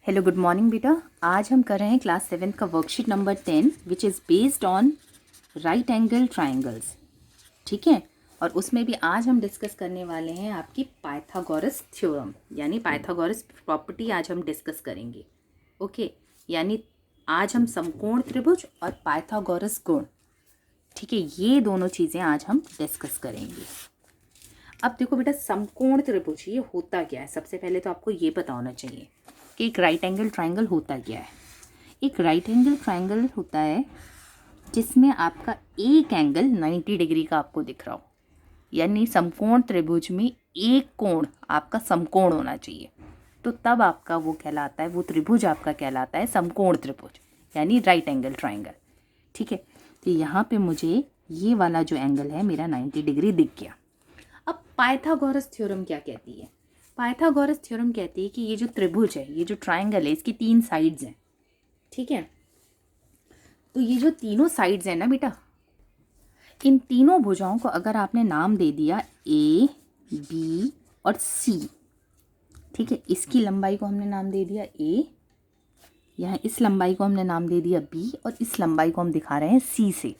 Hello good morning बेटा। आज हम कर रहे हैं क्लास 7 का worksheet number 10 which is based on right angle triangles. ठीक है, और उसमें भी आज हम डिस्कस करने वाले हैं आपकी पाइथागोरस थ्योरम यानी पाइथागोरस प्रॉपर्टी आज हम डिस्कस करेंगे। ओके, यानी आज हम समकोण त्रिभुज और पाइथागोरस गुण, ठीक है, ये दोनों चीज़ें आज हम डिस्कस करेंगे। अब देखो बेटा, समकोण त्रिभुज ये होता क्या है। सबसे पहले तो आपको ये पता होना चाहिए कि एक राइट एंगल ट्राइंगल होता क्या है। एक राइट एंगल ट्राइंगल होता है जिसमें आपका एक एंगल 90 डिग्री का आपको दिख रहा हो, यानी समकोण त्रिभुज में एक कोण आपका समकोण होना चाहिए, तो तब आपका वो कहलाता है, वो त्रिभुज आपका कहलाता है समकोण त्रिभुज यानी राइट एंगल ट्राइंगल। ठीक है, तो यहाँ पे मुझे ये वाला जो एंगल है मेरा 90 डिग्री दिख गया। अब पाइथागोरस थ्योरम क्या कहती है? पाइथागोरस थ्योरम कहती है कि ये जो त्रिभुज है, ये जो ट्राइंगल है, इसकी 3 साइड्स हैं। ठीक है, तो ये जो तीनों साइड्स हैं ना बेटा, इन तीनों भुजाओं को अगर आपने नाम दे दिया ए, बी और सी, ठीक है, इसकी लंबाई को हमने नाम दे दिया ए, यहाँ इस लंबाई को हमने नाम दे दिया बी और इस लंबाई को हम दिखा रहे हैं सी से।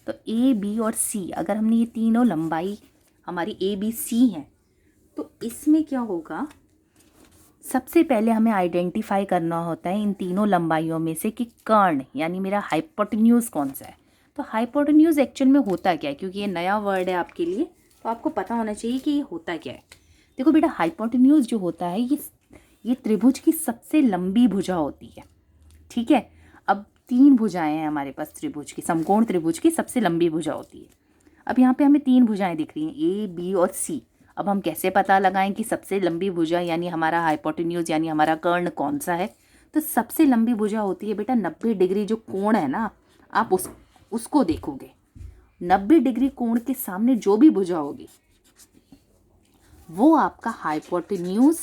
तो ए, बी और सी, अगर हमने ये तीनों लंबाई हमारी ए, बी, सी हैं, तो इसमें क्या होगा, सबसे पहले हमें आइडेंटिफाई करना होता है इन तीनों लंबाइयों में से कि कर्ण यानी मेरा हाइपोटेन्यूज कौन सा है। तो हाइपोटेन्यूज एक्चुअल में होता क्या है, क्योंकि ये नया वर्ड है आपके लिए, तो आपको पता होना चाहिए कि ये होता क्या है। देखो बेटा, हाइपोटेन्यूज जो होता है ये त्रिभुज की सबसे लंबी भुजा होती है। ठीक है, अब 3 भुजाएं हैं हमारे पास त्रिभुज की, समकोण त्रिभुज की सबसे लंबी भुजा होती है। अब यहाँ पे हमें 3 भुजाएं दिख रही हैं, ए, बी और सी। अब हम कैसे पता लगाएं कि सबसे लंबी भुजा यानी हमारा हाइपोटेन्यूज यानी हमारा कर्ण कौन सा है? तो सबसे लंबी भुजा होती है बेटा 90 डिग्री जो कोण है ना, आप उसको देखोगे। 90 डिग्री कोण के सामने जो भी भुजा होगी वो आपका हाइपोटेन्यूज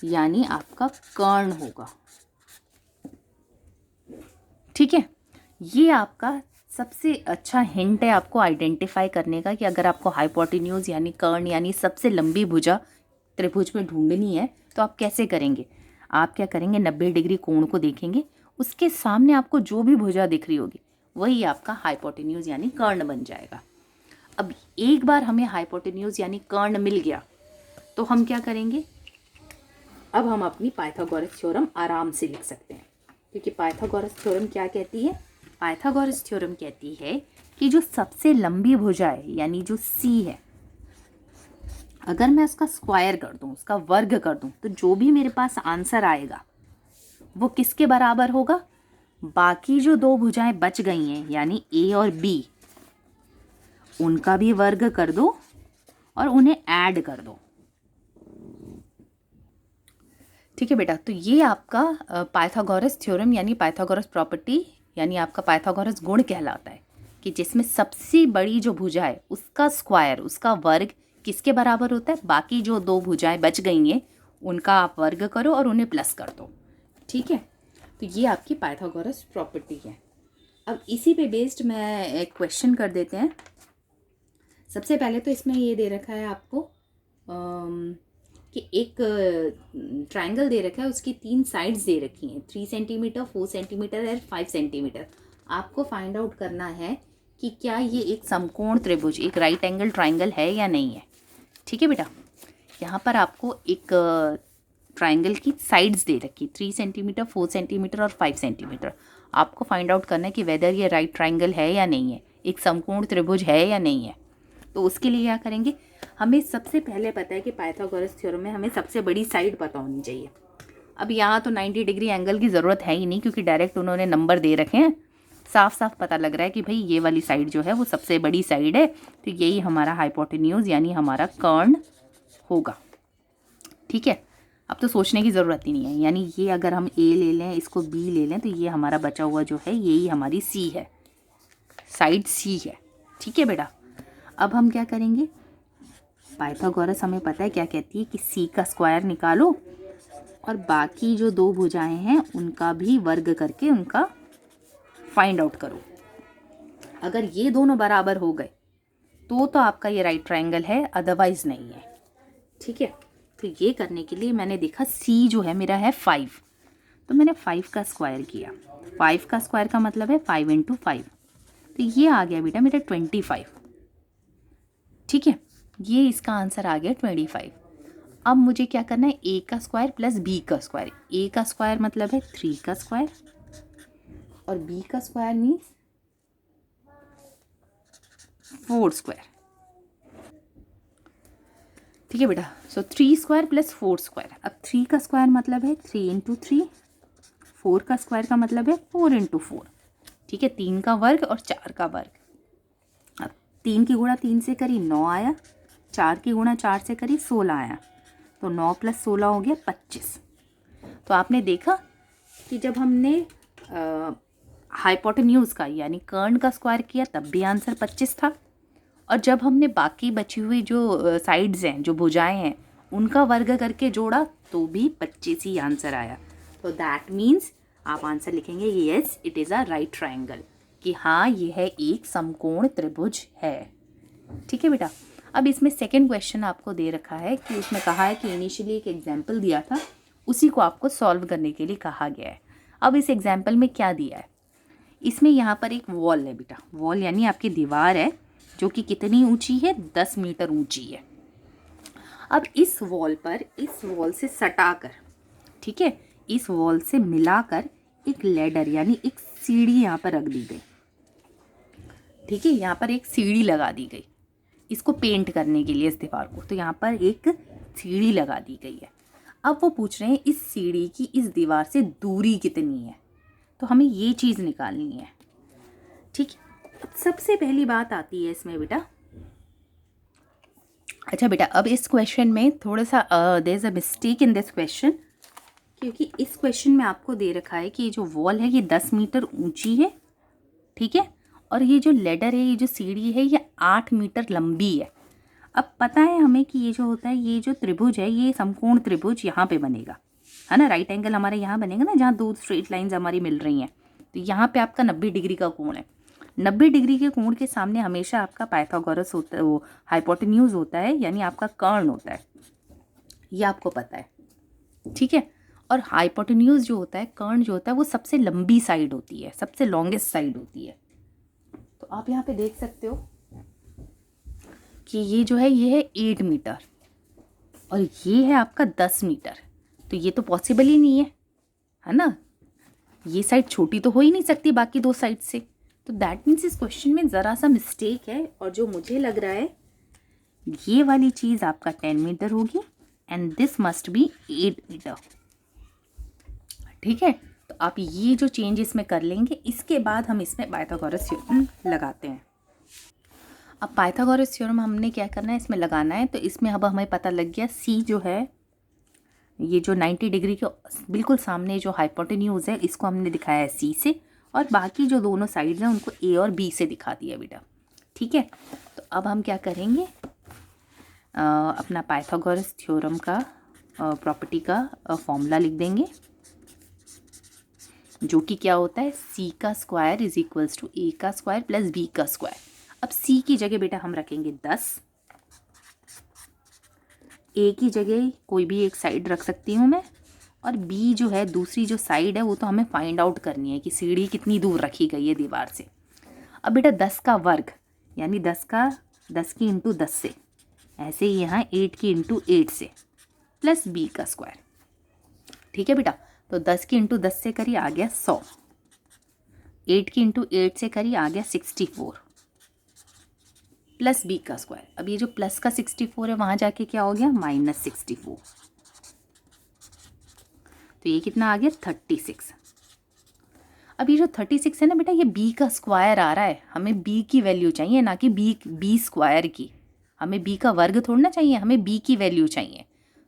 यानी आपका कर्ण होगा। ठीक है, ये आपका सबसे अच्छा हिंट है आपको आइडेंटिफाई करने का कि अगर आपको हाइपोटेन्यूज यानी कर्ण यानी सबसे लंबी भुजा त्रिभुज में ढूंढनी है तो आप कैसे करेंगे। आप क्या करेंगे, 90 डिग्री कोण को देखेंगे, उसके सामने आपको जो भी भुजा दिख रही होगी वही आपका हाइपोटेन्यूज यानी कर्ण बन जाएगा। अब एक बार हमें हाइपोटेन्यूज यानी कर्ण मिल गया तो हम क्या करेंगे, अब हम अपनी पाइथागोरस थ्योरम आराम से लिख सकते हैं, क्योंकि पाइथागोरस थ्योरम क्या कहती है? पाइथागोरस थ्योरम कहती है कि जो सबसे लंबी भुजा है यानी जो सी है, अगर मैं उसका स्क्वायर कर दूं, उसका वर्ग कर दूं, तो जो भी मेरे पास आंसर आएगा वो किसके बराबर होगा? बाकी जो 2 भुजाएं बच गई हैं यानी ए और बी, उनका भी वर्ग कर दो और उन्हें ऐड कर दो। ठीक है बेटा, तो ये आपका पाइथागोरस थ्योरम यानी पाइथागोरस प्रॉपर्टी यानी आपका पाइथागोरस गुण कहलाता है कि जिसमें सबसे बड़ी जो भुजा है उसका स्क्वायर, उसका वर्ग किसके बराबर होता है? बाकी जो 2 भुजाएं बच गई हैं उनका आप वर्ग करो और उन्हें प्लस कर दो। ठीक है, तो ये आपकी पाइथागोरस प्रॉपर्टी है। अब इसी पे बेस्ड मैं एक क्वेश्चन कर देते हैं। सबसे पहले तो इसमें ये दे रखा है आपको कि एक ट्राइंगल दे रखा है, उसकी 3 साइड्स दे रखी हैं, 3 सेंटीमीटर, 4 सेंटीमीटर और 5 सेंटीमीटर। आपको फाइंड आउट करना है कि क्या ये एक समकोण त्रिभुज, एक राइट एंगल ट्राइंगल है या नहीं है। ठीक है बेटा, यहाँ पर आपको एक ट्राइंगल की साइड्स दे रखी, 3 सेंटीमीटर, 4 सेंटीमीटर और 5 सेंटीमीटर। आपको फाइंड आउट करना है कि वेदर ये राइट ट्राइंगल है या नहीं है, एक समकोण त्रिभुज है या नहीं है। तो उसके लिए क्या करेंगे, हमें सबसे पहले पता है कि पाइथागोरस थ्योरम में हमें सबसे बड़ी साइड पता होनी चाहिए। अब यहाँ तो 90 डिग्री एंगल की ज़रूरत है ही नहीं, क्योंकि डायरेक्ट उन्होंने नंबर दे रखे हैं, साफ साफ पता लग रहा है कि भाई ये वाली साइड जो है वो सबसे बड़ी साइड है, तो यही हमारा हाइपोटेन्यूज यानी हमारा कर्ण होगा। ठीक है, अब तो सोचने की ज़रूरत ही नहीं है, यानी ये अगर हम ए ले लें, इसको बी ले लें, तो ये हमारा बचा हुआ जो है यही हमारी सी है, साइड सी है। ठीक है बेटा, अब हम क्या करेंगे, पाइथागोरस हमें पता है क्या कहती है कि सी का स्क्वायर निकालो और बाकी जो 2 भुजाएं हैं उनका भी वर्ग करके उनका फाइंड आउट करो। अगर ये दोनों बराबर हो गए तो आपका ये राइट ट्राइंगल है, अदरवाइज नहीं है। ठीक है, तो तो ये करने के लिए मैंने देखा सी जो है मेरा है 5, तो मैंने 5 का स्क्वायर किया। 5 का स्क्वायर का मतलब है 5 × 5, तो ये आ गया बेटा मेरा 25। ठीक है, ये इसका आंसर आ गया 25। अब मुझे क्या करना है, ए का स्क्वायर प्लस बी का स्क्वायर। ए का स्क्वायर मतलब है 3 का स्क्वायर और बी का स्क्वायर मीन्स 4 स्क्वायर। ठीक है बेटा, सो 3 स्क्वायर प्लस 4 स्क्वायर। अब 3 का स्क्वायर मतलब है 3 × 3, 4 का स्क्वायर का मतलब है 4 × 4। ठीक है, 3 का वर्ग और 4 का वर्ग। अब 3 की गुणा 3 से करी 9 आया, 4 की गुणा 4 से करी 16 आया, तो 9 + 16 हो गया 25। तो आपने देखा कि जब हमने हाइपोटेन्यूज का यानी कर्ण का स्क्वायर किया तब भी आंसर 25 था, और जब हमने बाकी बची हुई जो साइड्स हैं, जो भुजाएं हैं, उनका वर्ग करके जोड़ा तो भी 25 ही आंसर आया। तो दैट मीन्स आप आंसर लिखेंगे yes it is a right triangle, कि हाँ यह एक समकोण त्रिभुज है। ठीक है बेटा, अब इसमें सेकंड क्वेश्चन आपको दे रखा है कि उसमें कहा है कि इनिशियली एक एग्जाम्पल दिया था, उसी को आपको सॉल्व करने के लिए कहा गया है। अब इस एग्जाम्पल में क्या दिया है, इसमें यहाँ पर एक वॉल है बेटा, वॉल यानी आपकी दीवार है जो कि कितनी ऊंची है, 10 मीटर ऊंची है। अब इस वॉल पर, इस वॉल से सटाकर, ठीक है, इस वॉल से मिलाकर एक लैडर यानी एक सीढ़ी यहाँ पर रख दी गई। ठीक है, यहाँ पर एक सीढ़ी लगा दी गई इसको पेंट करने के लिए, इस दीवार को, तो यहाँ पर एक सीढ़ी लगा दी गई है। अब वो पूछ रहे हैं इस सीढ़ी की इस दीवार से दूरी कितनी है, तो हमें ये चीज़ निकालनी है। ठीक है, अब सबसे पहली बात आती है इसमें बेटा, अच्छा बेटा, अब इस क्वेश्चन में थोड़ा सा there is a mistake in this question, क्योंकि इस क्वेश्चन में आपको दे रखा है कि ये जो वॉल है ये 10 मीटर ऊंची है। ठीक है, और ये जो लेडर है, ये जो सीढ़ी है, ये 8 मीटर लंबी है। अब पता है हमें कि ये जो होता है, ये जो त्रिभुज है, ये समकोण त्रिभुज यहाँ पे बनेगा, है ना, राइट एंगल हमारे यहाँ बनेगा ना, जहाँ दो स्ट्रेट लाइंस हमारी मिल रही हैं, तो यहाँ पे आपका 90 डिग्री का कोण है। 90 डिग्री के कोण के सामने हमेशा आपका पाइथागोरस होता है, वो हाइपोटेन्यूज होता है, यानी आपका कर्ण होता है, ये आपको पता है। ठीक है, और हाइपोटेन्यूज जो होता है, कर्ण जो होता है, वो सबसे लंबी साइड होती है, सबसे लॉन्गेस्ट साइड होती है। तो आप यहाँ पे देख सकते हो कि ये जो है, ये है 8 मीटर और ये है आपका 10 मीटर, तो ये तो पॉसिबल ही नहीं है ना, ये साइड छोटी तो हो ही नहीं सकती बाकी दो साइड से। तो दैट मीन्स इस क्वेश्चन में ज़रा सा मिस्टेक है, और जो मुझे लग रहा है ये वाली चीज़ आपका 10 मीटर होगी and this must be 8 metre. ठीक है, तो आप ये जो चेंज इसमें कर लेंगे, इसके बाद हम इसमें पाइथागोरस थ्योरम लगाते हैं। अब पाइथागोरस थ्योरम हमने क्या करना है, इसमें लगाना है, तो इसमें अब हमें पता लग गया सी जो है, ये जो 90 डिग्री के बिल्कुल सामने जो हाइपोटेन्यूज है, इसको हमने दिखाया है सी से, और बाकी जो दोनों साइड्स हैं उनको ए और बी से दिखा दिया बेटा। ठीक है, तो अब हम क्या करेंगे, अपना पाइथागोरस थ्योरम का प्रॉपर्टी का फॉर्मूला लिख देंगे, जो कि क्या होता है, सी का स्क्वायर इज इक्वल्स टू ए का स्क्वायर प्लस बी का स्क्वायर। अब सी की जगह बेटा हम रखेंगे 10, ए की जगह कोई भी एक साइड रख सकती हूँ मैं, और बी जो है दूसरी जो साइड है वो तो हमें फाइंड आउट करनी है कि सीढ़ी कितनी दूर रखी गई है दीवार से। अब बेटा 10 का वर्ग यानी 10 की इंटू 10 से, ऐसे ही यहाँ 8 की इंटू 8 से, प्लस बी का स्क्वायर। ठीक है बेटा, तो 10 की इंटू 10 से करिए आ गया 100, 8 की इंटू 8 से करिए आ गया 64, प्लस बी का स्क्वायर। अब ये जो प्लस का 64 है वहाँ जाके क्या हो गया, -64, तो ये कितना आ गया 36। अब ये जो 36 है ना बेटा, ये बी का स्क्वायर आ रहा है, हमें बी की वैल्यू चाहिए, ना कि बी स्क्वायर की। हमें बी का वर्ग थोड़ा ना चाहिए, हमें बी की वैल्यू चाहिए।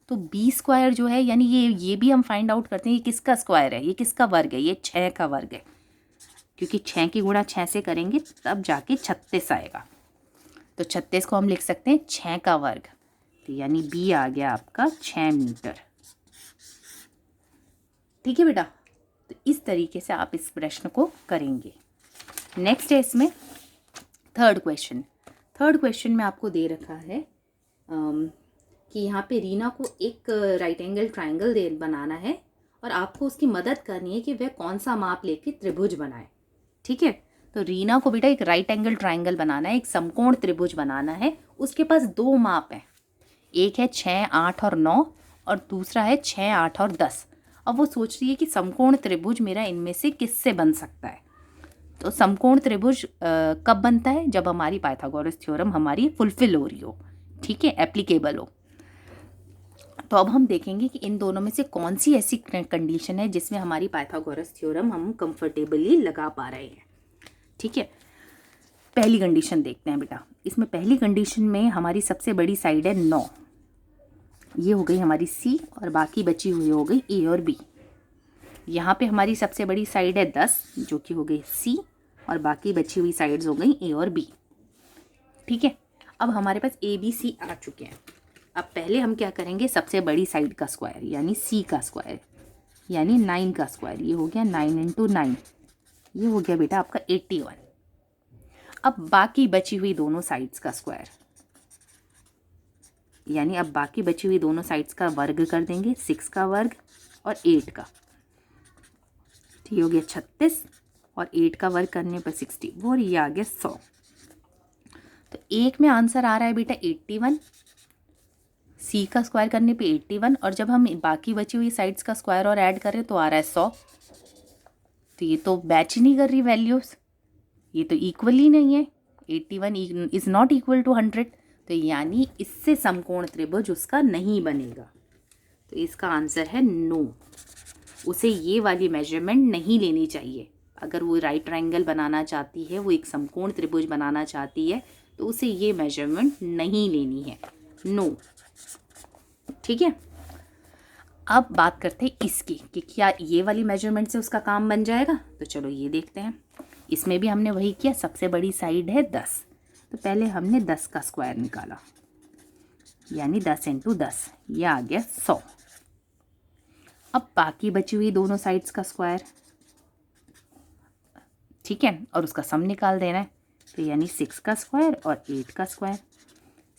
तो बी स्क्वायर जो है, यानी ये भी हम फाइंड आउट करते हैं ये किसका स्क्वायर है, ये किसका वर्ग है, ये 6 का वर्ग है, क्योंकि 6 की गुणा 6 से करेंगे तब जाके 36 आएगा। तो 36 को हम लिख सकते हैं 6 का वर्ग, तो यानी बी आ गया आपका 6 मीटर। ठीक है बेटा, तो इस तरीके से आप इस प्रश्न को करेंगे। नेक्स्ट है इसमें थर्ड क्वेश्चन। थर्ड क्वेश्चन में आपको दे रखा है कि यहाँ पे रीना को एक राइट एंगल ट्राइंगल बनाना है और आपको उसकी मदद करनी है कि वह कौन सा माप लेके त्रिभुज बनाए। ठीक है, तो रीना को बेटा एक राइट एंगल ट्राइंगल बनाना है, एक समकोण त्रिभुज बनाना है। उसके पास दो माप हैं, एक है 6, 8 और 9 और दूसरा है 6, 8 और 10। अब वो सोच रही है कि समकोण त्रिभुज मेरा इनमें से किससे बन सकता है। तो समकोण त्रिभुज कब बनता है? जब हमारी पाइथागोरस थ्योरम हमारी फुलफिल हो रही हो, ठीक है, एप्लीकेबल हो। तो अब हम देखेंगे कि इन दोनों में से कौन सी ऐसी कंडीशन है जिसमें हमारी पाइथागोरस थ्योरम हम कंफर्टेबली लगा पा रहे हैं। ठीक है, पहली कंडीशन देखते हैं बेटा। इसमें पहली कंडीशन में हमारी सबसे बड़ी साइड है 9, ये हो गई हमारी सी और बाकी बची हुई हो गई ए और बी। यहाँ पे हमारी सबसे बड़ी साइड है 10 जो कि हो गई सी और बाकी बची हुई साइड्स हो गई ए और बी। ठीक है, अब हमारे पास ए बी सी आ चुके हैं। अब पहले हम क्या करेंगे, सबसे बड़ी साइड का स्क्वायर यानी सी का स्क्वायर यानी 9 का स्क्वायर, ये हो गया 9 × 9, ये हो गया बेटा आपका 81। अब बाकी बची हुई दोनों साइड्स का स्क्वायर यानी अब बाकी बची हुई दोनों साइड्स का वर्ग कर देंगे, 6 का वर्ग और 8 का, तो ये हो गया 36 और 8 का वर्ग करने पर 60 और ये आ गया 100। तो एक में आंसर आ रहा है बेटा 81, सी का स्क्वायर करने पे 81 और जब हम बाकी बची हुई साइड्स का स्क्वायर और ऐड करें तो आ रहा है 100। तो ये तो मैच ही नहीं कर रही वैल्यूज़, ये तो इक्वल ही नहीं है। 81 इज़ नॉट इक्वल टू 100, तो यानी इससे समकोण त्रिभुज उसका नहीं बनेगा। तो इसका आंसर है नो, उसे ये वाली मेजरमेंट नहीं लेनी चाहिए। अगर वो राइट ट्रायंगल बनाना चाहती है, वो एक समकोण त्रिभुज बनाना चाहती है, तो उसे ये मेजरमेंट नहीं लेनी है, नो। ठीक है, अब बात करते हैं इसकी कि क्या ये वाली मेजरमेंट से उसका काम बन जाएगा। तो चलो ये देखते हैं। इसमें भी हमने वही किया, सबसे बड़ी साइड है 10, तो पहले हमने 10 का स्क्वायर निकाला यानी 10 × 10, ये आ गया 100। अब बाकी बची हुई दोनों साइड्स का स्क्वायर, ठीक है, और उसका सम निकाल देना है, तो यानी 6 का स्क्वायर और 8 का स्क्वायर।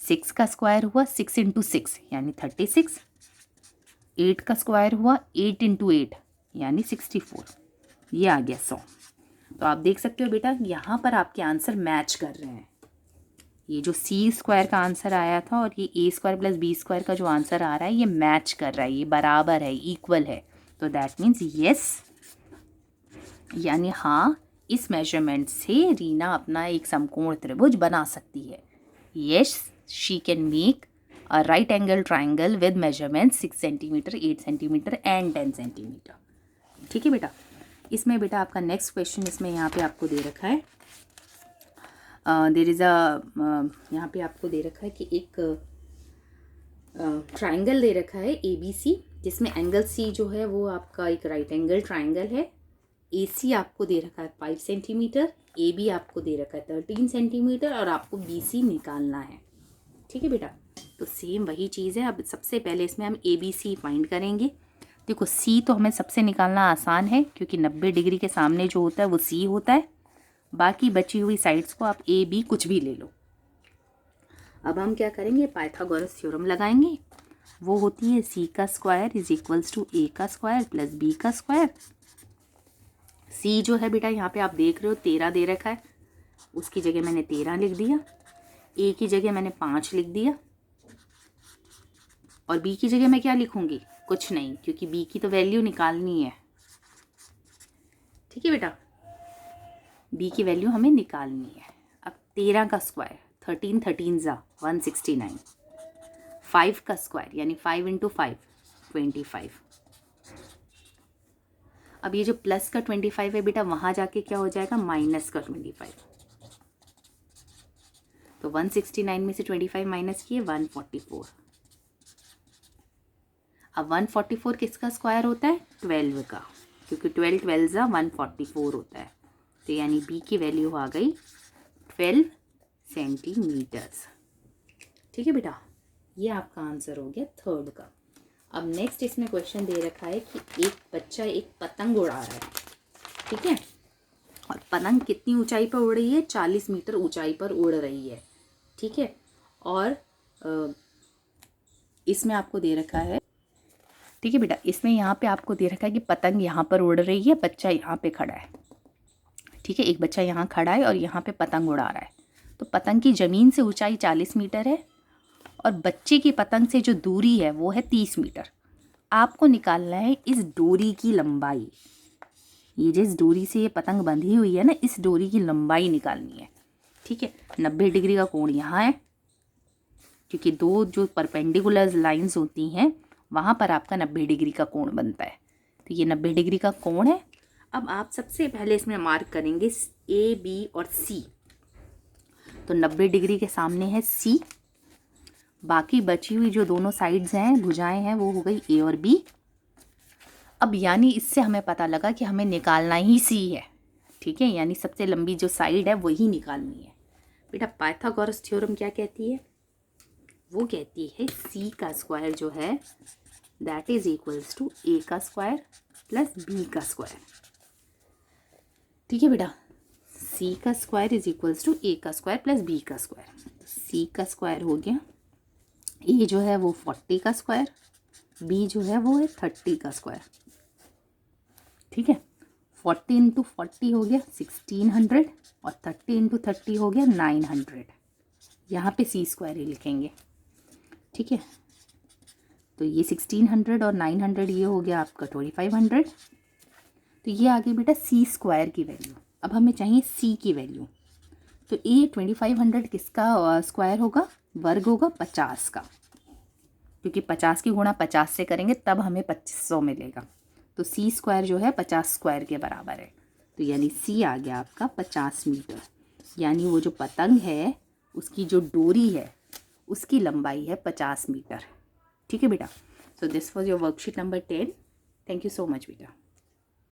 6 का स्क्वायर हुआ 6 × 6 यानी 36, 8 का स्क्वायर हुआ 8 × 8 यानी 64, ये आ गया 100। तो आप देख सकते हो बेटा यहाँ पर आपके आंसर मैच कर रहे हैं। ये जो सी स्क्वायर का आंसर आया था और ये ए स्क्वायर प्लस बी स्क्वायर का जो आंसर आ रहा है, ये मैच कर रहा है, ये बराबर है, इक्वल है। तो दैट मीन्स येस, यानी हाँ, इस मेजरमेंट से रीना अपना एक समकोण त्रिभुज बना सकती है। Yes, she can make a right angle triangle with measurement 6 centimetre, 8 centimetre and 10 centimetre. ठीक है बेटा, इसमें बेटा आपका नेक्स्ट क्वेश्चन इसमें यहाँ पे आपको दे रखा है, देयर इज़ यहाँ पे आपको दे रखा है कि एक ट्राइंगल दे रखा है ABC, जिसमें एंगल C जो है वो आपका एक राइट एंगल ट्राइंगल है। AC आपको दे रखा है 5 सेंटीमीटर, AB आपको दे रखा है 13 सेंटीमीटर और आपको BC निकालना है। ठीक है बेटा, तो सेम वही चीज़ है। अब सबसे पहले इसमें हम ABC फाइंड करेंगे। देखो C तो हमें सबसे निकालना आसान है क्योंकि 90 डिग्री के सामने जो होता है वो C होता है। बाकी बची हुई साइड्स को आप A B कुछ भी ले लो। अब हम क्या करेंगे, पाइथागोरस थ्योरम लगाएंगे। वो होती है C का square is equals to A का स्क्वायर प्लस B का स्क्वायर। C जो है बेटा यहाँ पे आप देख रहे हो 13 दे रखा है, उसकी जगह मैंने 13 लिख दिया। A की जगह मैंने 5 लिख दिया और B की जगह मैं क्या लिखूंगी, कुछ नहीं, क्योंकि B की तो वैल्यू निकालनी है। ठीक है बेटा, B की वैल्यू हमें निकालनी है। अब 13 का स्क्वायर 13 13 ज़ा 169, 5 का स्क्वायर यानी 5 × 5 25। अब ये जो प्लस का 25 है बेटा, वहाँ जाके क्या हो जाएगा, माइनस का 25। तो 169 में से 25 माइनस किए 144। अब 144 किसका स्क्वायर होता है, 12 का, क्योंकि 12 12 ज़ा 144 होता है। तो यानी B की वैल्यू आ गई 12 सेंटीमीटर्स। ठीक है बेटा, ये आपका आंसर हो गया थर्ड का। अब नेक्स्ट इसमें क्वेश्चन दे रखा है कि एक बच्चा एक पतंग उड़ा रहा है, ठीक है, और पतंग कितनी ऊंचाई पर उड़ रही है, 40 मीटर ऊंचाई पर उड़ रही है। ठीक है, और इसमें आपको दे रखा है, ठीक है बेटा, इसमें यहाँ पे आपको दे रखा है कि पतंग यहाँ पर उड़ रही है, बच्चा यहाँ पे खड़ा है, ठीक है, एक बच्चा यहाँ खड़ा है और यहाँ पे पतंग उड़ा रहा है। तो पतंग की ज़मीन से ऊंचाई 40 मीटर है और बच्चे की पतंग से जो दूरी है वो है 30 मीटर। आपको निकालना है इस डोरी की लंबाई, ये जिस डोरी से ये पतंग बंधी हुई है ना, इस डोरी की लंबाई निकालनी है, ठीक है। 90 डिग्री का कोण यहाँ है, क्योंकि दो जो परपेंडिकुलर लाइंस होती हैं वहाँ पर आपका 90 डिग्री का कोण बनता है। तो ये 90 डिग्री का कोण है। अब आप सबसे पहले इसमें मार्क करेंगे ए, बी और सी। तो 90 डिग्री के सामने है सी, बाकी बची हुई जो दोनों साइड्स हैं, भुजाएं हैं, वो हो गई ए और बी। अब यानी इससे हमें पता लगा कि हमें निकालना ही सी है, ठीक है, यानी सबसे लंबी जो साइड है वही निकालनी है। बेटा पाइथागोरस थ्योरम क्या कहती है? वो कहती है सी का स्क्वायर जो है दैट इज इक्वल्स टू ए का स्क्वायर प्लस बी का स्क्वायर, ठीक है बेटा। सी का स्क्वायर इज इक्वल्स टू ए का स्क्वायर प्लस बी का स्क्वायर। सी का स्क्वायर हो गया, ए जो है वो 40 का स्क्वायर, बी जो है वो है 30 का स्क्वायर, ठीक है। 40 इंटू 40 हो गया 1600 और 30 इंटू 30 हो गया 900। यहाँ पे सी स्क्वायर ही लिखेंगे, ठीक है। तो ये 1600 और 900 ये हो गया आपका 2500। तो ये आ गई बेटा सी स्क्वायर की वैल्यू। अब हमें चाहिए सी की वैल्यू। तो ये 2500 किसका स्क्वायर होगा? वर्ग होगा 50 का, क्योंकि 50 की गुणा 50 से करेंगे तब हमें 2500 मिलेगा। तो सी स्क्वायर जो है 50 स्क्वायर के बराबर है। तो यानी सी आ गया आपका 50 मीटर, यानी वो जो पतंग है उसकी जो डोरी है उसकी लंबाई है 50 मीटर, ठीक है बेटा। So this was your worksheet number 10। Thank you so much बेटा।